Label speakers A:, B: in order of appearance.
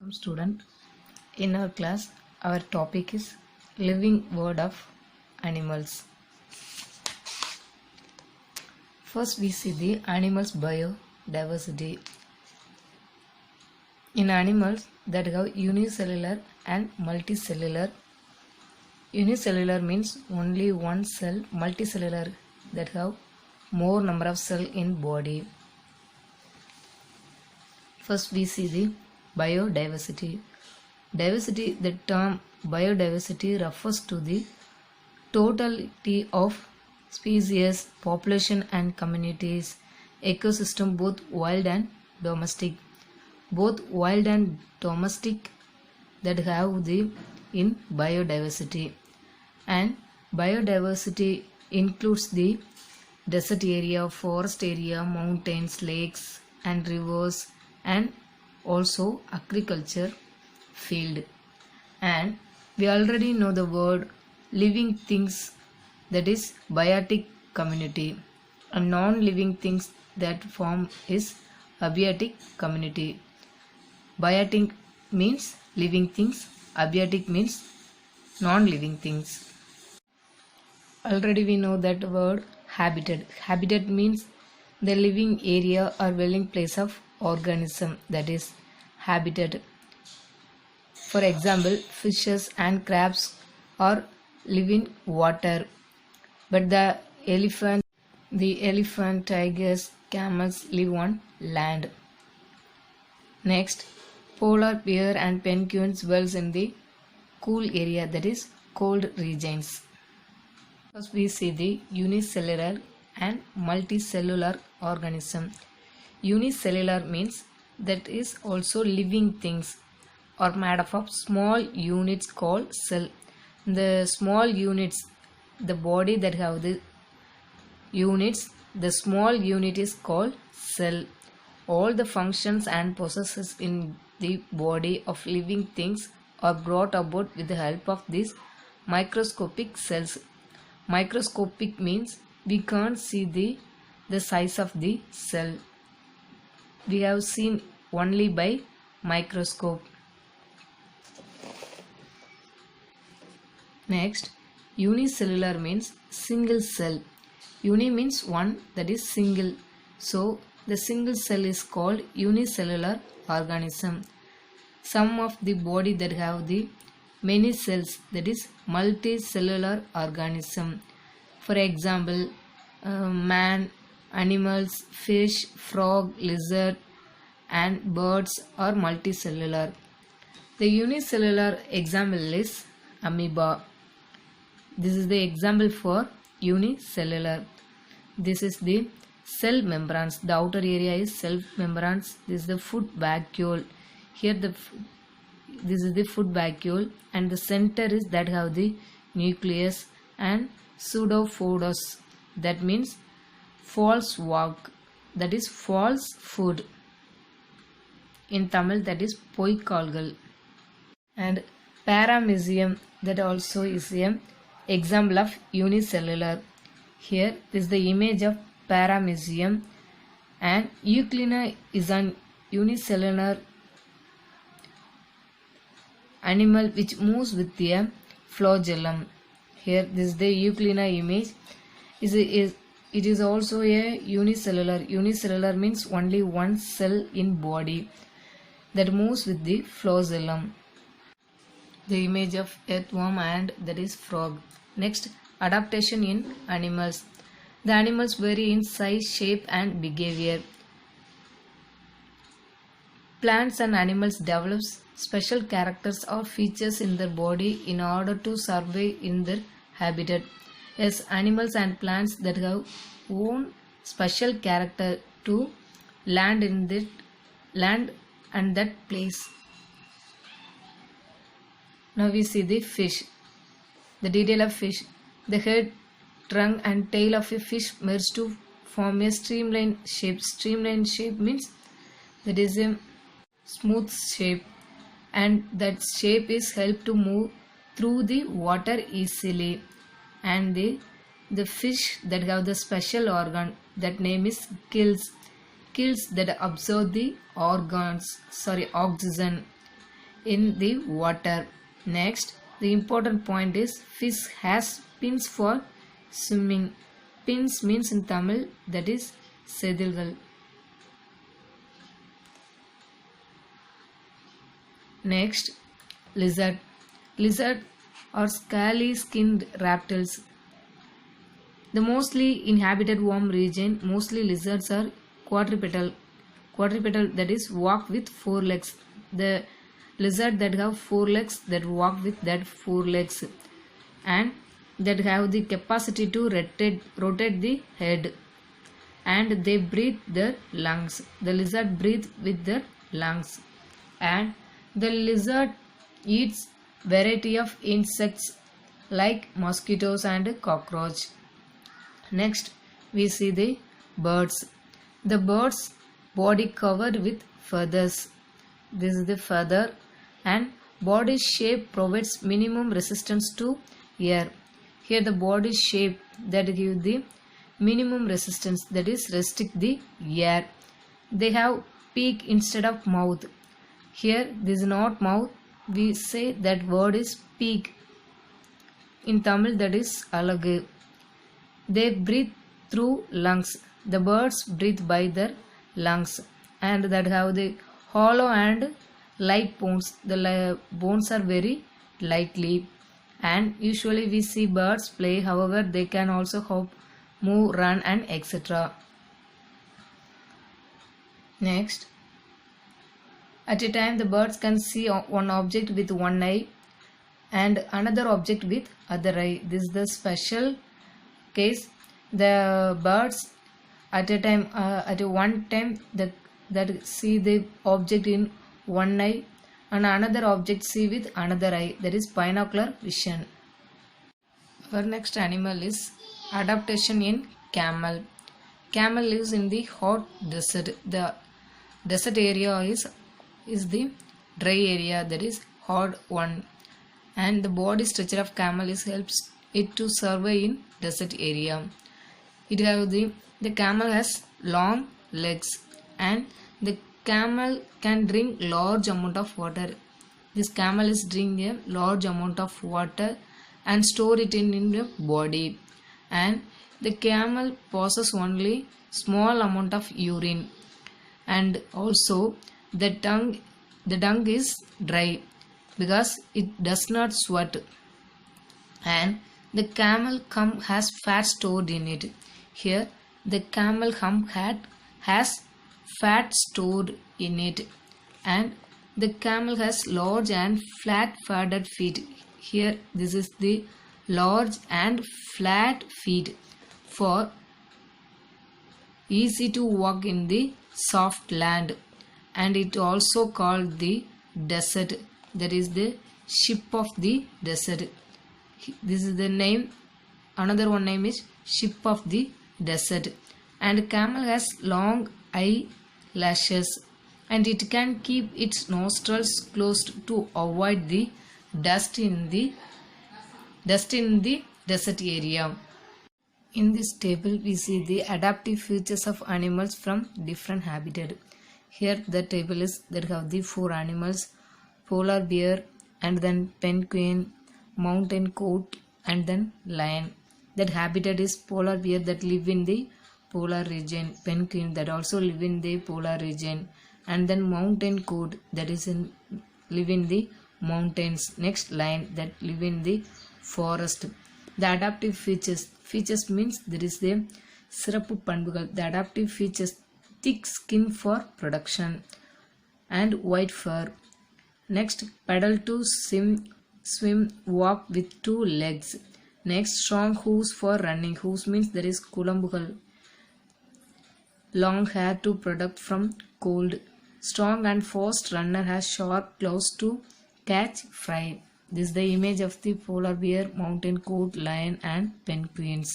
A: Student, in our class, our topic is living world of animals. First, we see the animals' biodiversity. In animals that have unicellular and multicellular, unicellular means only one cell, multicellular that have more number of cells in body. First, we see the biodiversity. Diversity, the term biodiversity refers to the totality of species, population and communities, ecosystem both wild and domestic. Both wild and domestic that have the in biodiversity. And biodiversity includes the desert area, forest area, mountains, lakes and rivers, and also agriculture field. And we already know the word living things, that is biotic community, and non-living things that form is abiotic community. Biotic means living things, abiotic means non-living things. Already we know that word habitat. Habitat means the living area or dwelling place of organism, that is habitat. For example, fishes and crabs are live in water, but the elephant, tigers, camels live on land. Next, polar bear and penguins dwells in the cool area, that is cold regions. First we see the unicellular and multicellular organism. Unicellular means that is also living things are made up of small units called cell. The small units, the body that have the units, the small unit is called cell. All the functions and processes in the body of living things are brought about with the help of these microscopic cells. Microscopic means we can't see the size of the cell. We have seen only by microscope. Next, unicellular means single cell. Uni means one, that is single. So the single cell is called unicellular organism. Some of the body that have the many cells, that is multicellular organism. For example, man, animals, fish, frog, lizard and birds are multicellular. The unicellular example is amoeba. This is the example for unicellular. This is the cell membranes. The outer area is cell membranes. This is the food vacuole. Here this is the food vacuole, and the center is that have the nucleus and pseudophodos, that means false walk, that is false food. In Tamil that is poikalgal. And paramecium, that also is an example of unicellular. Here is the image of paramecium, and Euglena is an unicellular animal which moves with a flagellum. Here this is the Euglena image. It is also a unicellular. Unicellular means only one cell in body that moves with the flagellum. The image of earthworm, and that is frog. Next, adaptation in animals. The animals vary in size, shape and behavior. Plants and animals develop special characters or features in their body in order to survive in their habitat. Yes, animals and plants that have own special character to land in that land and that place. Now we see the fish. The detail of fish. The head, trunk and tail of a fish merge to form a streamline shape. Streamline shape means that is a smooth shape, and that shape is helped to move through the water easily. And the fish that have the special organ, that name is gills. Gills that absorb the oxygen in the water. Next, the important point is fish has fins for swimming. Fins means in Tamil that is sedilgal. Next, lizard. Lizard are scaly skinned reptiles. The mostly inhabited warm region, mostly lizards are quadrupedal. Quadrupedal, that is walk with four legs. The lizard that have four legs, that walk with that four legs, and that have the capacity to rotate the head, and they breathe their lungs. The lizard breathe with their lungs, and the lizard eats variety of insects like mosquitoes and cockroach. Next, we see the birds. The bird's body covered with feathers. This is the feather, and body shape provides minimum resistance to air. Here the body shape that give the minimum resistance, that is restrict the air. They have beak instead of mouth. Here this is not mouth. We say that word is beak. In Tamil that is alagu. They breathe through lungs. The birds breathe by their lungs, and that have the hollow and light bones. The bones are very lightly, and usually we see birds play. However, they can also hop, move, run, and etc. Next, at a time the birds can see one object with one eye and another object with other eye. This is the special case. The birds at a time at one time that see the object in one eye and another object see with another eye, that is binocular vision. Our next animal is adaptation in camel. Camel lives in the hot desert. The desert area is the dry area, that is hot one, and the body structure of camel helps it to survive in desert area. The camel has long legs, and the camel can drink large amount of water. This camel is drinking a large amount of water and store it in the body, and the camel passes only small amount of urine, and also the dung is dry because it does not sweat, and the camel hump has fat stored in it. Here the camel hump has fat stored in it, and the camel has large and flat padded feet. Here this is the large and flat feet for easy to walk in the soft land, and it also called the desert, that is the ship of the desert. This is the name. Another one name is ship of the desert. And camel has long eyelashes, and it can keep its nostrils closed to avoid the dust in the desert area. In this table we see the adaptive features of animals from different habitat. Here the table is that have the four animals: polar bear, and then penguin, mountain goat, and then lion. That habitat is polar bear that live in the polar region, penguin that also live in the polar region, and then mountain goat that is live in the mountains. Next, lion that live in the forest. The adaptive features means there is the சிறப்பு பண்புகள். The adaptive features: thick skin for protection and white fur. Next, pedal to swim, walk with two legs. Next, strong hooves for running. Hooves means there is குளம்புகள். Long hair to protect from cold. Strong and fast runner has sharp claws to catch prey. This is the image of the polar bear, mountain goat, lion, and penguins.